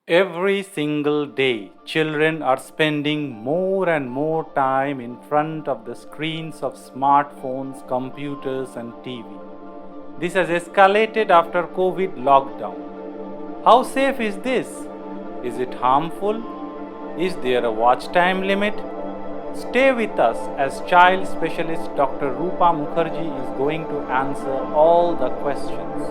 Every single day, children are spending more and more time in front of the screens of smartphones, computers, and TV. This has escalated after COVID lockdown. How safe is this? Is it harmful? Is there a watch time limit? Stay with us as child specialist Dr. Rupa Mukherjee is going to answer all the questions.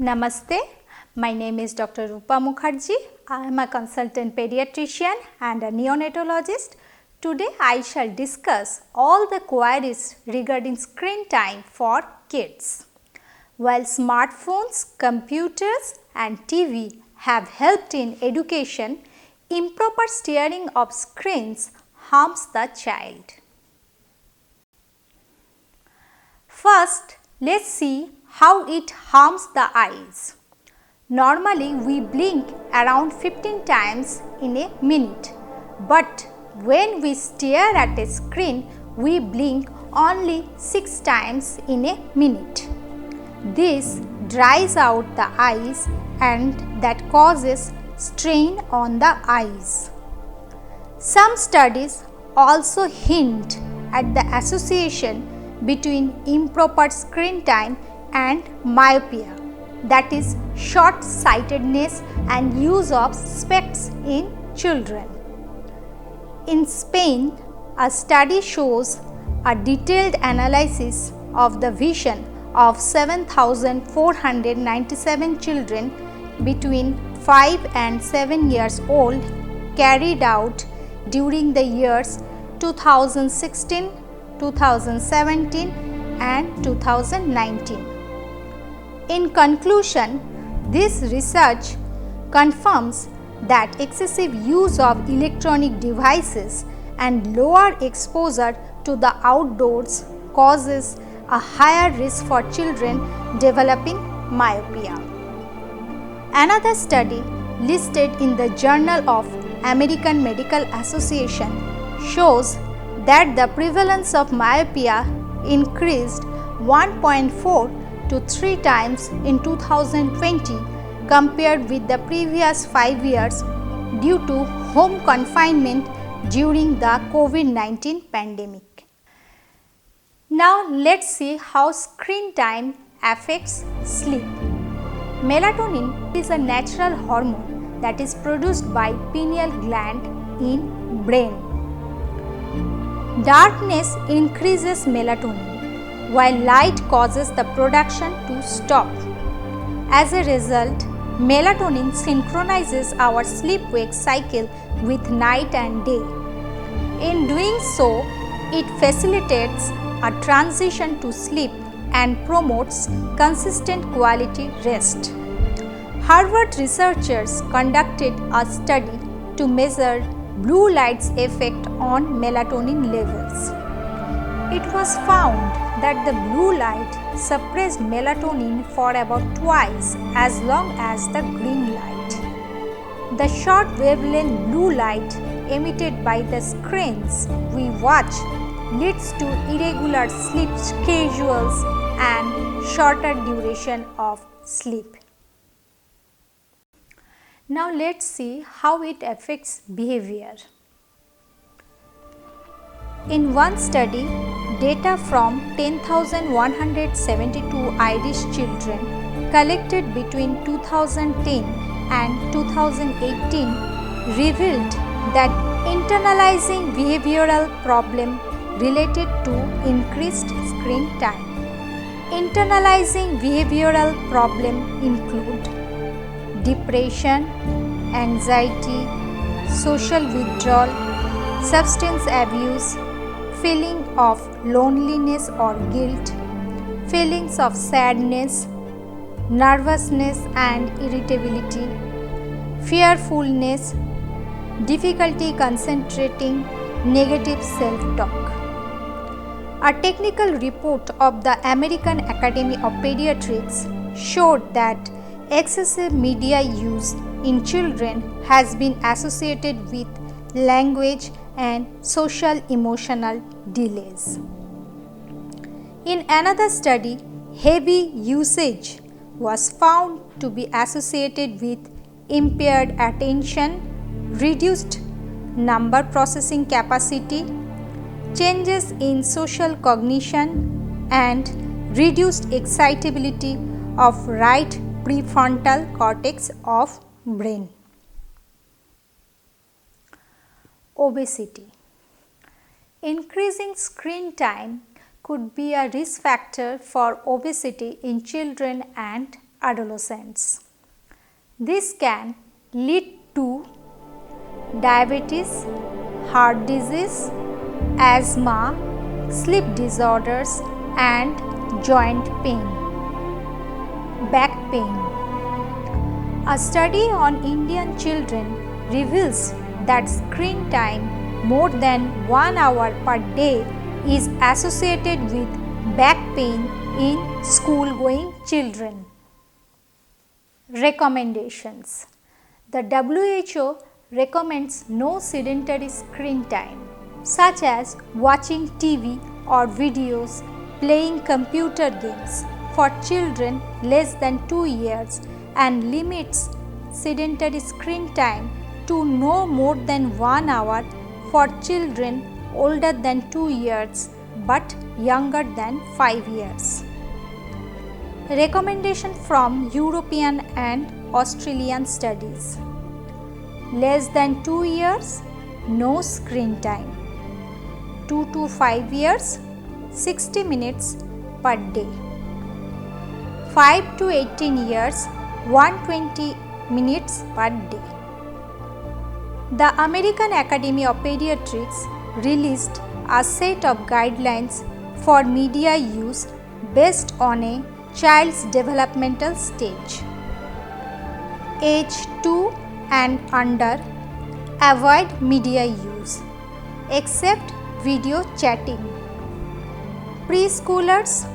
Namaste, my name is Dr. Rupa Mukherjee. I am a consultant pediatrician and a neonatologist. Today I shall discuss all the queries regarding screen time for kids. While smartphones, computers and TV have helped in education, improper steering of screens harms the child. First, let's see how it harms the eyes. Normally, we blink around 15 times in a minute, but when we stare at a screen, we blink only 6 times in a minute. This dries out the eyes and that causes strain on the eyes. Some studies also hint at the association between improper screen time and myopia, that is short-sightedness and use of specs in children. In Spain, a study shows a detailed analysis of the vision of 7,497 children between 5 and 7 years old carried out during the years 2016, 2017 and 2019. In conclusion, this research confirms that excessive use of electronic devices and lower exposure to the outdoors causes a higher risk for children developing myopia. Another study listed in the Journal of American Medical Association shows that the prevalence of myopia increased 1.4 to 3 times in 2020 compared with the previous 5 years due to home confinement during the COVID-19 pandemic. Now let's see how screen time affects sleep. Melatonin is a natural hormone that is produced by pineal gland in brain. Darkness increases melatonin, while light causes the production to stop. As a result, melatonin synchronizes our sleep-wake cycle with night and day. In doing so, it facilitates a transition to sleep and promotes consistent quality rest. Harvard researchers conducted a study to measure blue light's effect on melatonin levels. It was found that the blue light suppressed melatonin for about twice as long as the green light. The short wavelength blue light emitted by the screens we watch leads to irregular sleep schedules and shorter duration of sleep. Now let's see how it affects behavior. In one study, data from 10,172 Irish children collected between 2010 and 2018 revealed that internalizing behavioral problem related to increased screen time. Internalizing behavioral problem include depression, anxiety, social withdrawal, substance abuse, feeling of loneliness or guilt, feelings of sadness, nervousness and irritability, fearfulness, difficulty concentrating, negative self-talk. A technical report of the American Academy of Pediatrics showed that excessive media use in children has been associated with language and social emotional delays. In another study, heavy usage was found to be associated with impaired attention, reduced number processing capacity, changes in social cognition, and reduced excitability of right prefrontal cortex of brain. Obesity. Increasing screen time could be a risk factor for obesity in children and adolescents. This can lead to diabetes, heart disease, asthma, sleep disorders, and joint pain. Back pain. A study on Indian children reveals that screen time more than 1 hour per day is associated with back pain in school-going children. Recommendations. The WHO recommends no sedentary screen time, such as watching TV or videos, playing computer games for children less than 2 years, and limits sedentary screen time to no more than 1 hour for children older than 2 years but younger than 5 years. Recommendation from European and Australian studies. Less than 2 years, no screen time. 2 to 5 years, 60 minutes per day. 5 to 18 years, 120 minutes per day. The American Academy of Pediatrics released a set of guidelines for media use based on a child's developmental stage. Age 2 and under, avoid media use except video chatting. Preschoolers,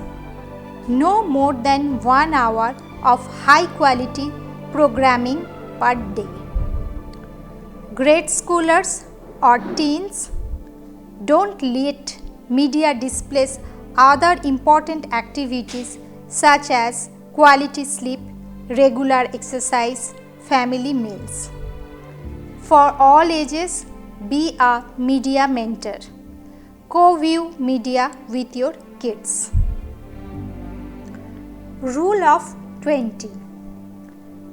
no more than 1 hour of high quality programming per day. Grade schoolers or teens, don't let media displace other important activities such as quality sleep, regular exercise, family meals. For all ages, be a media mentor. Co-view media with your kids. Rule of 20.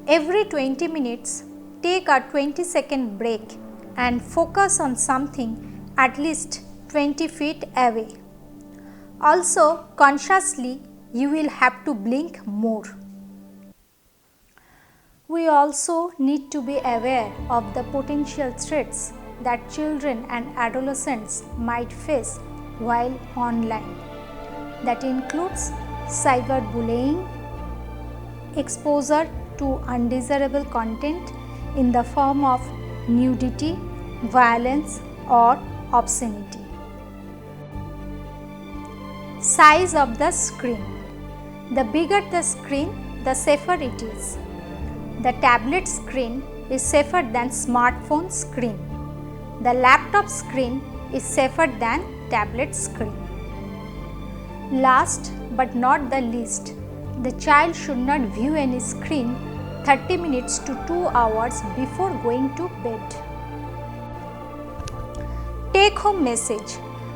Every 20 minutes, take a 20-second break and focus on something at least 20 feet away. Also, consciously, you will have to blink more. We also need to be aware of the potential threats that children and adolescents might face while online. That includes cyberbullying, exposure to undesirable content in the form of nudity, violence, or obscenity. Size of the screen. The bigger the screen, the safer it is. The tablet screen is safer than smartphone screen. The laptop screen is safer than tablet screen. Last but not the least, the child should not view any screen 30 minutes to 2 hours before going to bed. Take home message.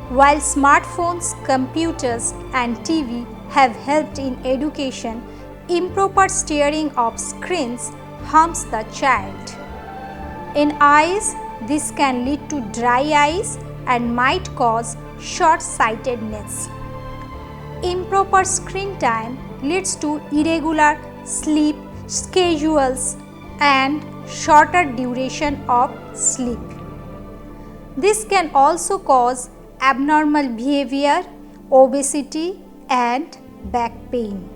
While smartphones, computers and TV have helped in education, improper steering of screens harms the child. In eyes, this can lead to dry eyes and might cause short-sightedness. Improper screen time leads to irregular sleep schedules and shorter duration of sleep. This can also cause abnormal behavior, obesity, and back pain.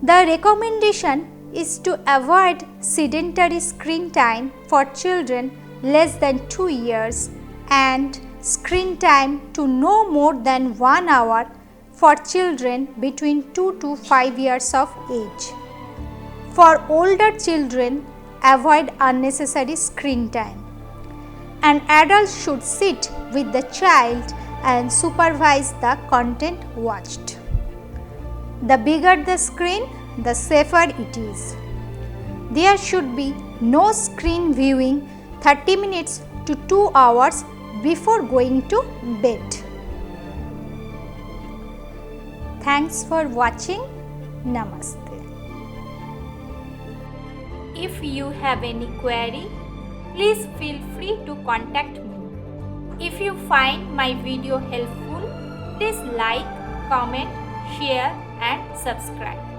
The recommendation is to avoid sedentary screen time for children less than 2 years and screen time to no more than 1 hour for children between 2 to 5 years of age. For older children, avoid unnecessary screen time. An adult should sit with the child and supervise the content watched. The bigger the screen, the safer it is. There should be no screen viewing 30 minutes to 2 hours before going to bed. Thanks for watching. Namaste. If you have any query, please feel free to contact me. If you find my video helpful, please like, comment, share and subscribe.